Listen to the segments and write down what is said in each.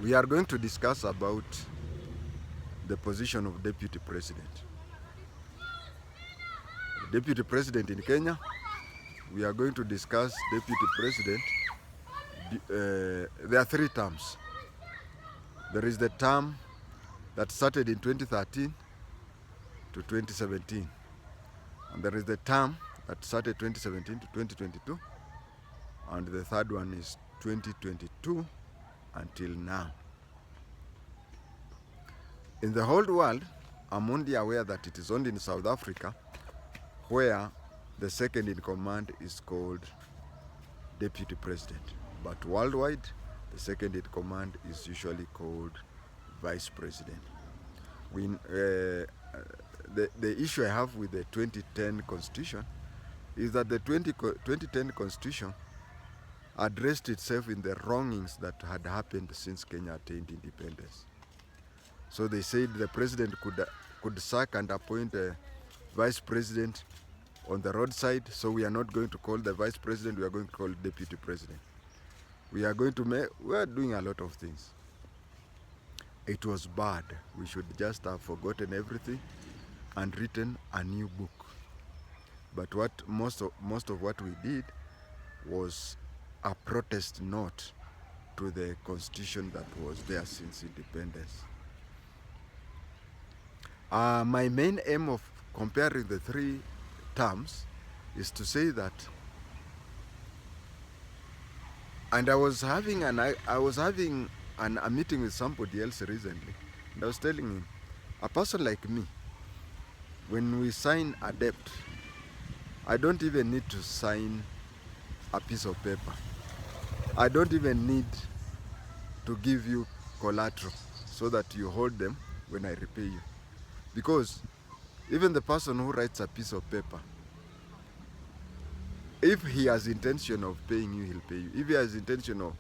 We are going to discuss about the position of deputy president. The deputy president in Kenya, we are going to discuss deputy president. There are 3 terms. There is the term that started in 2013 to 2017. And there is the term that started 2017 to 2022. And the third one is 2022 until now. In the whole world, I'm only aware that it is only in South Africa where the second in command is called deputy president. But worldwide, the second in command is usually called vice president. The issue I have with the 2010 constitution is that the 2010 constitution addressed itself in the wrongings that had happened since Kenya attained independence. So they said the president could sack and appoint a vice president on the roadside. So we are not going to call the vice president, we are going to call deputy president. We are doing a lot of things. It was bad. We should just have forgotten everything and written a new book. But what most of what we did was a protest note to the constitution that was there since independence. My main aim of comparing the 3 terms is to say that, and I was having a meeting with somebody else recently, and I was telling him, a person like me, when we sign a debt, I don't even need to sign a piece of paper. I don't even need to give you collateral so that you hold them when I repay you. Because even the person who writes a piece of paper, if he has intention of paying you, he'll pay you. If he has intention of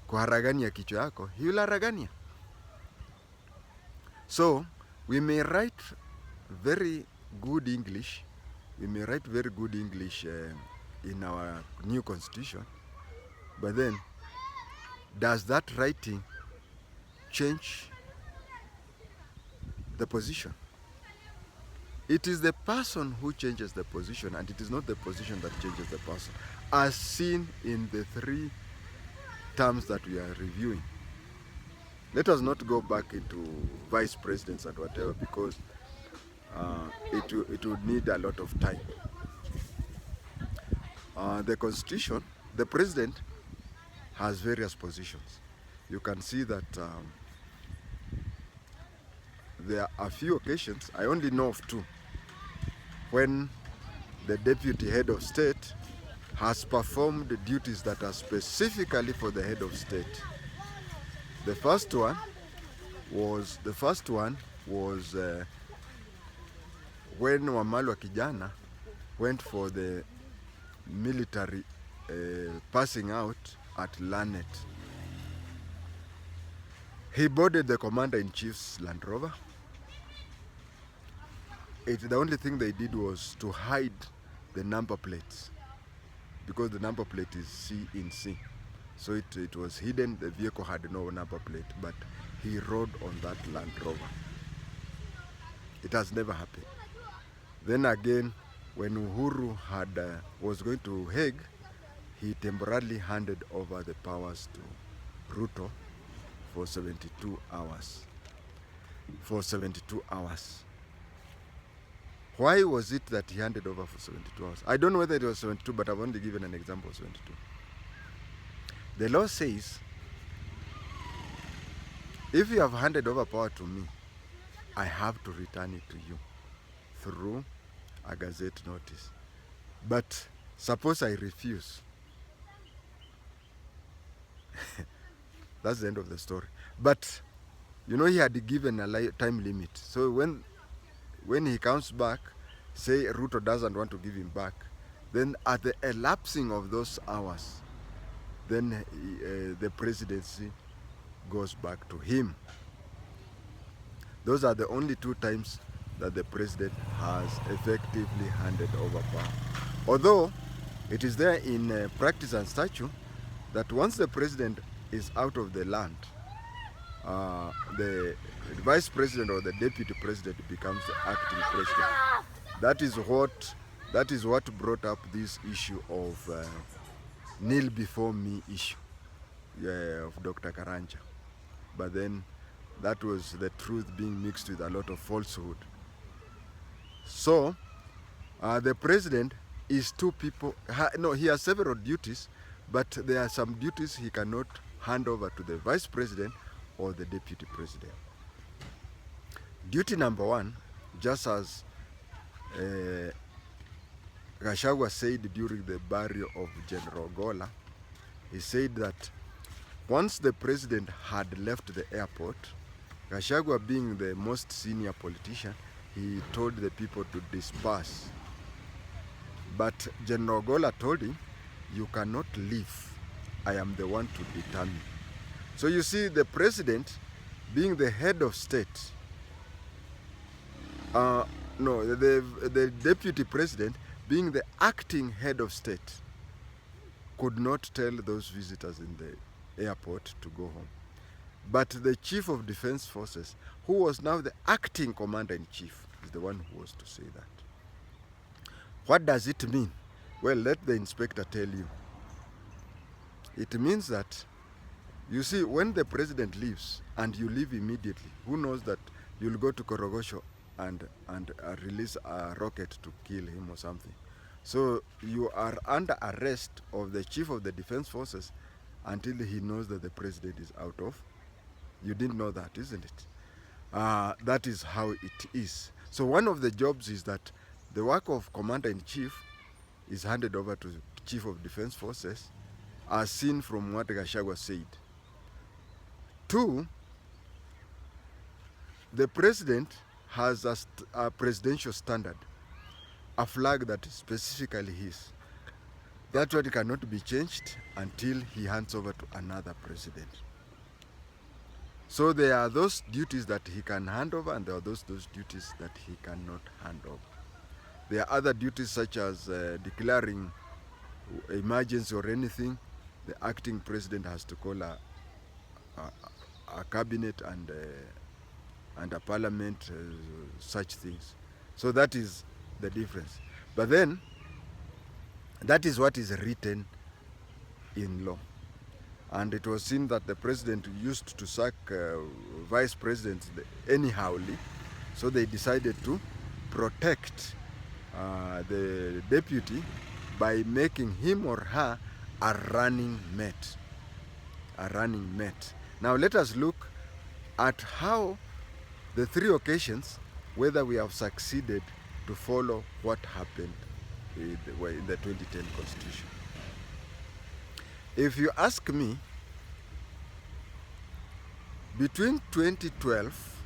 kuharagania kichwa yako, he will haragania. So we may write very good English. We may write very good English in our new constitution, but then does that writing change the position? It is the person who changes the position, and it is not the position that changes the person, as seen in the 3 terms that we are reviewing. Let us not go back into vice presidents and whatever, because it would need a lot of time. The constitution, the president has various positions. You can see that there are a few occasions, I only know of 2, when the deputy head of state has performed duties that are specifically for the head of state. The first one was when Wamalwa Kijana went for the military passing out at Lanet. He boarded the commander-in-chief's Land Rover. The only thing they did was to hide the number plates, because the number plate is C in C. So it was hidden, the vehicle had no number plate, but he rode on that Land Rover. It has never happened. Then again, when Uhuru was going to Hague, he temporarily handed over the powers to Ruto for 72 hours. Why was it that he handed over for 72 hours? I don't know whether it was 72, but I've only given an example of 72. The law says, if you have handed over power to me, I have to return it to you through a gazette notice. But suppose I refuse. That's the end of the story. But you know, he had given a time limit. So when he comes back, say Ruto doesn't want to give him back, then at the elapsing of those hours, then the presidency goes back to him. Those are the only 2 times that the president has effectively handed over power. Although it is there in practice and statute that once the president is out of the land, the vice president or the deputy president becomes the acting president. That is what brought up this issue of kneel before me issue of Dr. Karanja. But then that was the truth being mixed with a lot of falsehood. So the president is two people. No, he has several duties, but there are some duties he cannot hand over to the vice president or the deputy president. Duty number one, just as Gachagua said during the burial of General Gola, he said that once the president had left the airport, Gachagua, being the most senior politician, he told the people to disperse. But General Gola told him, you cannot leave. I am the one to determine. So you see, the president, being the head of state, the deputy president, being the acting head of state, could not tell those visitors in the airport to go home. But the chief of defense forces, who was now the acting commander-in-chief, is the one who was to say that. What does it mean? Well, let the inspector tell you. It means that, you see, when the president leaves and you leave immediately, who knows that you'll go to Korogosho and release a rocket to kill him or something. So you are under arrest of the chief of the defense forces until he knows that the president is out of. You didn't know that, isn't it? That is how it is. So one of the jobs is that the work of commander-in-chief is handed over to chief of defense forces, as seen from what Gachagua said. Two, the president has a presidential standard, a flag that is specifically his. That one cannot be changed until he hands over to another president. So there are those duties that he can hand over, and there are those duties that he cannot hand over. There are other duties such as declaring emergency or anything. The acting president has to call a cabinet and a parliament, such things. So that is the difference. But then, that is what is written in law. And it was seen that the president used to sack vice presidents anyhowly, so they decided to protect the deputy by making him or her a running mate. A running mate. Now let us look at how the three occasions, whether we have succeeded to follow what happened in the 2010 Constitution. If you ask me, between 2012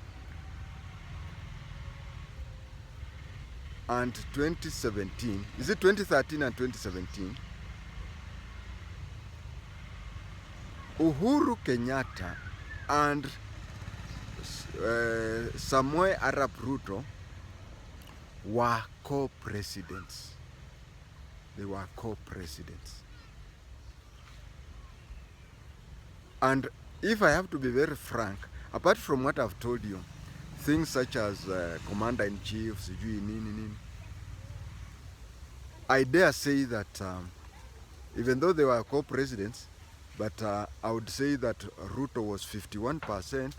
and 2017, is it 2013 and 2017, Uhuru Kenyatta and Samoei Arap Ruto were co-presidents. They were co-presidents. And if I have to be very frank, apart from what I've told you, things such as commander-in-chief, I dare say that even though they were co-presidents, but I would say that Ruto was 51%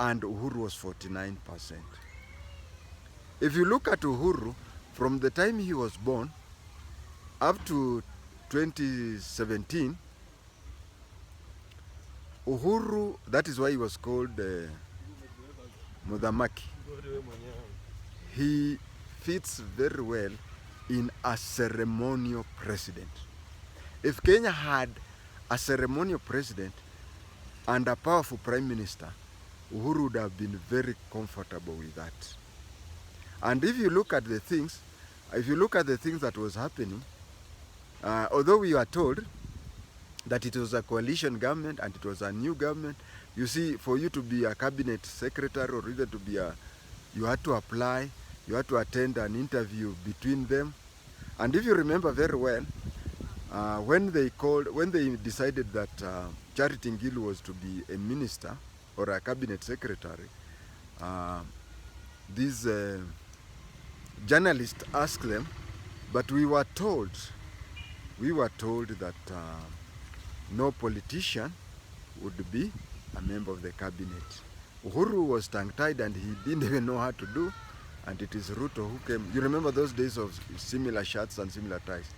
and Uhuru was 49%. If you look at Uhuru, from the time he was born up to 2017, Uhuru, that is why he was called Mudhamaki. He fits very well in a ceremonial president. If Kenya had a ceremonial president and a powerful prime minister, Uhuru would have been very comfortable with that. And if you look at the things, that was happening, although we were told that it was a coalition government and it was a new government, you see, for you to be a cabinet secretary or even to be you had to apply, you had to attend an interview between them. And if you remember very well, when they decided that Charity Ngilu was to be a minister or a cabinet secretary, these journalists asked them, but we were told that no politician would be a member of the cabinet. Uhuru was tongue-tied and he didn't even know how to do, and it is Ruto who came. You remember those days of similar shirts and similar ties?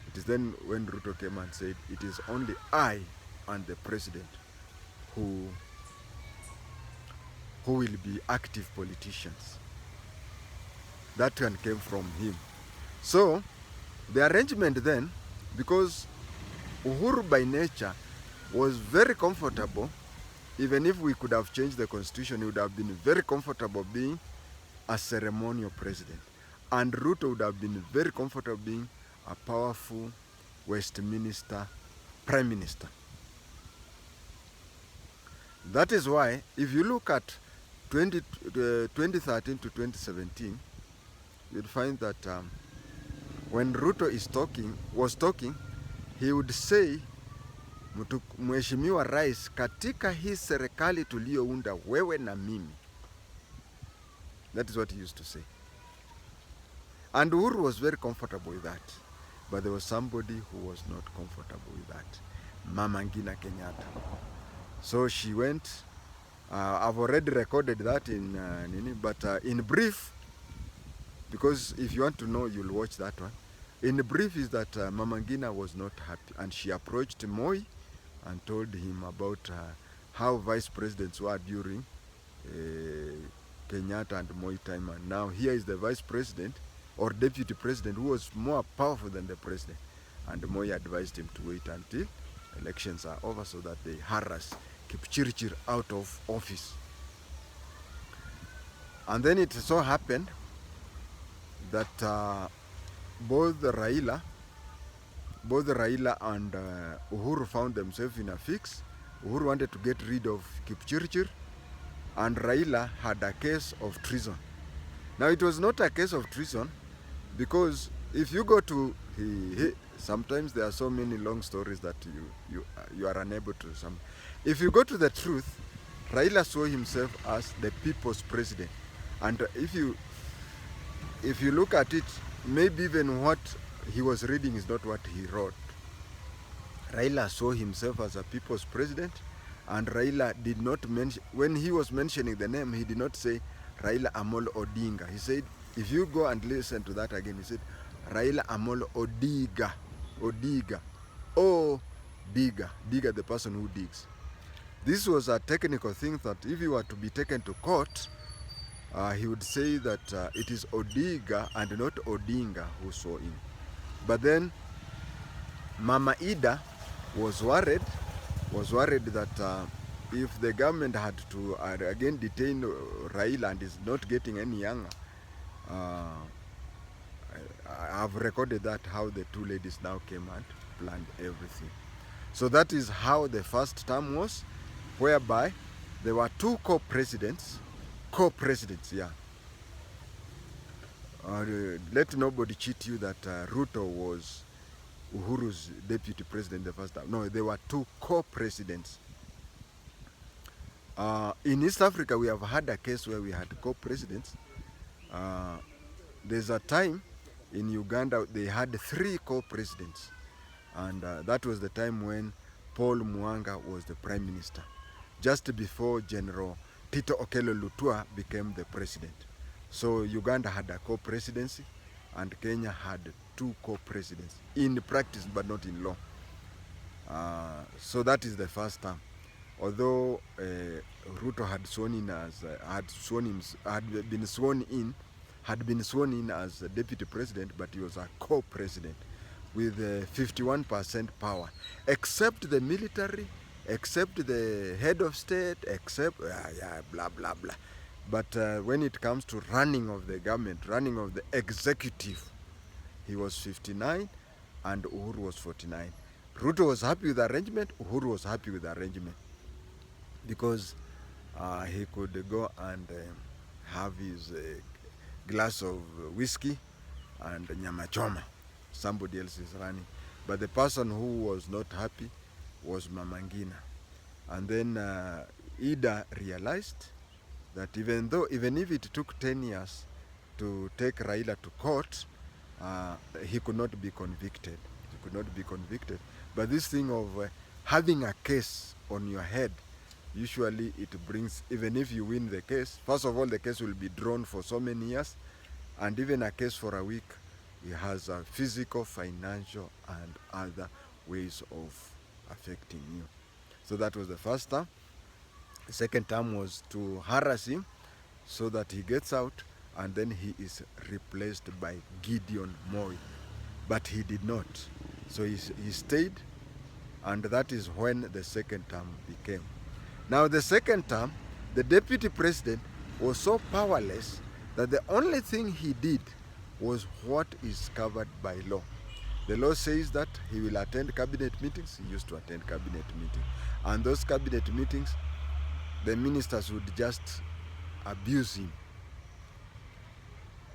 It is then when Ruto came and said, it is only I and the president who will be active politicians. That one came from him. So the arrangement then, because Uhuru by nature was very comfortable, even if we could have changed the constitution, he would have been very comfortable being a ceremonial president. And Ruto would have been very comfortable being a powerful Westminster Prime Minister. That is why, if you look at 2013 to 2017, you'll find that when Ruto was talking, he would say, Mheshimiwa Rais, katika hii serikali tuliounda wewe na mimi. That is what he used to say. And Uhuru was very comfortable with that. But there was somebody who was not comfortable with that. Mama Ngina Kenyatta. So she went, I've already recorded that in in brief, because if you want to know, you'll watch that one. In brief is that Mama Ngina was not happy, and she approached Moi and told him about how vice presidents were during Kenyatta and Moi time, and now here is the vice president or deputy president who was more powerful than the president, and Moi advised him to wait until elections are over so that they harass Kipchirchir out of office. And then it so happened that both Raila and Uhuru found themselves in a fix. Uhuru wanted to get rid of Kipchirchir, and Raila had a case of treason. Now it was not a case of treason, because if you go to sometimes there are so many long stories that you are unable to if you go to the truth, Raila saw himself as the people's president, and if you look at it, maybe even what he was reading is not what he wrote. Raila saw himself as a people's president, and Raila did not mention, when he was mentioning the name, he did not say Raila Amolo Odinga. He said, if you go and listen to that again, he said Raila Amolo Odiga. Digger, the person who digs. This was a technical thing that if he were to be taken to court, he would say that it is Odiga and not Odinga who saw him. But then Mama Ida was worried that if the government had to again detain Raila and is not getting any younger, I've recorded that, how the two ladies now came and planned everything. So that is how the first term was, whereby there were two co-presidents, yeah. Let nobody cheat you that Ruto was Uhuru's deputy president the first time. No, there were two co-presidents. In East Africa, we have had a case where we had co-presidents. There's a time in Uganda they had three co-presidents, and that was the time when Paul Mwanga was the prime minister, just before General Tito Okello Lutwa became the president. So Uganda had a co-presidency, and Kenya had two co-presidents in practice but not in law. So that is the first term. Although Ruto had been sworn in as a deputy president, but he was a co-president with 51% power, except the military, except the head of state, except blah blah blah. But when it comes to running of the government, running of the executive, he was 59 and Uhuru was 49. Ruto was happy with the arrangement, Uhuru was happy with the arrangement, because he could go and have his glass of whiskey and nyama choma. Somebody else is running. But the person who was not happy was Mama Ngina. And then Ida realized that even if it took 10 years to take Raila to court, he could not be convicted. He could not be convicted. But this thing of having a case on your head, usually it brings, even if you win the case, first of all, the case will be drawn for so many years, and even a case for a week, it has a physical, financial, and other ways of affecting you. So that was the first term. The second term was to harass him so that he gets out, and then he is replaced by Gideon Moi. But he did not. So he stayed, and that is when the second term became. Now the second term, the deputy president was so powerless that the only thing he did was what is covered by law. The law says that he will attend cabinet meetings. He used to attend cabinet meetings. And those cabinet meetings, the ministers would just abuse him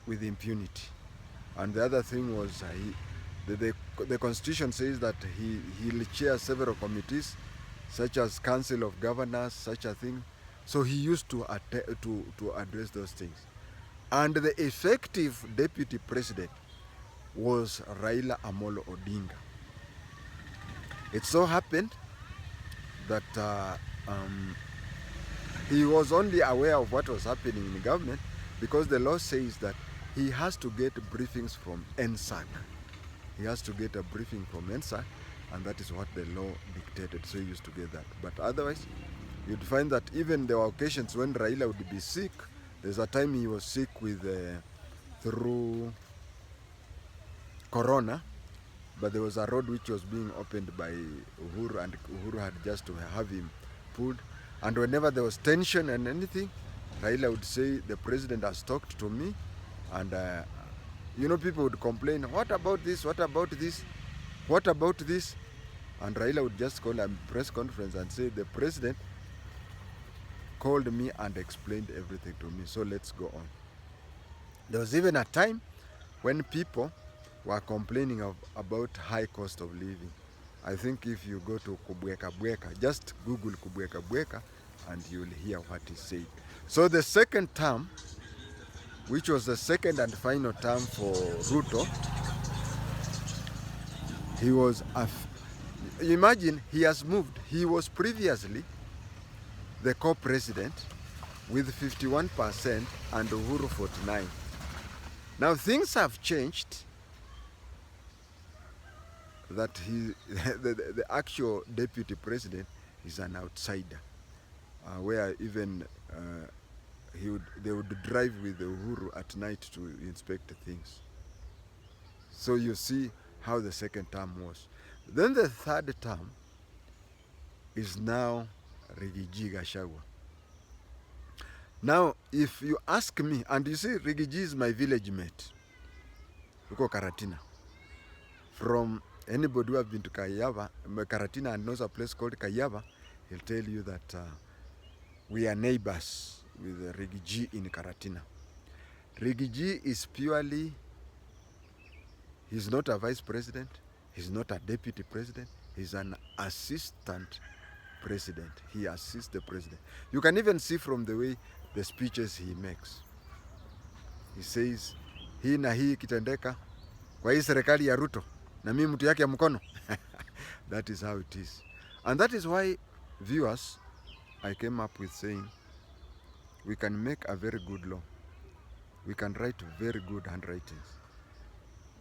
with impunity. And the other thing was the constitution says that he'll chair several committees, such as Council of Governors, such a thing. So he used to address those things. And the effective deputy president was Raila Amolo Odinga. It so happened that he was only aware of what was happening in the government because the law says that he has to get briefings from NSAC. He has to get a briefing from NSAC, and that is what the law dictated, so he used to get that. But otherwise, you'd find that even there were occasions when Raila would be sick. There's a time he was sick through Corona, but there was a road which was being opened by Uhuru, and Uhuru had just to have him pulled. And whenever there was tension and anything, Raila would say, the president has talked to me, and people would complain, what about this, what about this, what about this? And Raila would just call a press conference and say, the president called me and explained everything to me, so let's go on. There was even a time when people were complaining about high cost of living. I think if you go to Kubweka Bweka, just Google Kubweka Bweka, and you'll hear what he said. So the second term, which was the second and final term for Ruto, he was, imagine, he has moved. He was previously the co-president with 51% and Uhuru 49%. Now things have changed, that the actual deputy president is an outsider, where even they would drive with Uhuru at night to inspect things. So you see how the second term was. Then the third term is now Rigiji Gachagua. Now, if you ask me, and you see, Rigiji is my village mate, Uko Karatina. From anybody who have been to Karatina and knows a place called Kayava, he'll tell you that we are neighbors with Rigiji in Karatina. Rigiji is purely, he's not a vice president, he's not a deputy president, he's an assistant president. He assists the president. You can even see from the way the speeches he makes. He says, hii na hii kitendeka kwa hii serikali ya Ruto na mimi mtu yake ya mkono. That is how it is. And that is why, viewers, I came up with saying, we can make a very good law. We can write very good handwritings.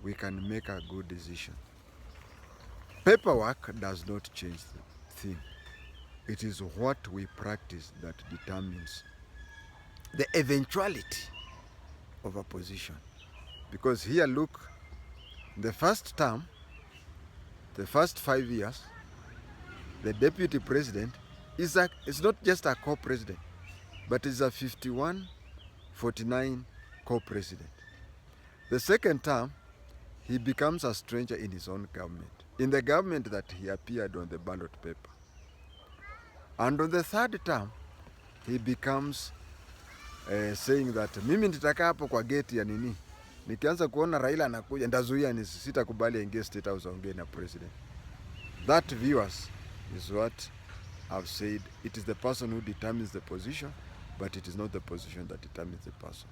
We can make a good decision. Paperwork does not change the thing. It is what we practice that determines the eventuality of a position. Because here, look, the first term, the first 5 years, the deputy president is not just a co-president, but is a 51-49 co-president. The second term, he becomes a stranger in his own government, in the government that he appeared on the ballot paper. And on the third term, he becomes saying that mimi nitaka hapo kwa gate ya nini, nikianza kuona Raila anakuja ndazuia, sitakubali aingie State House aongee na president. That, viewers, is what I've said it is the person who determines the position, but it is not the position that determines the person.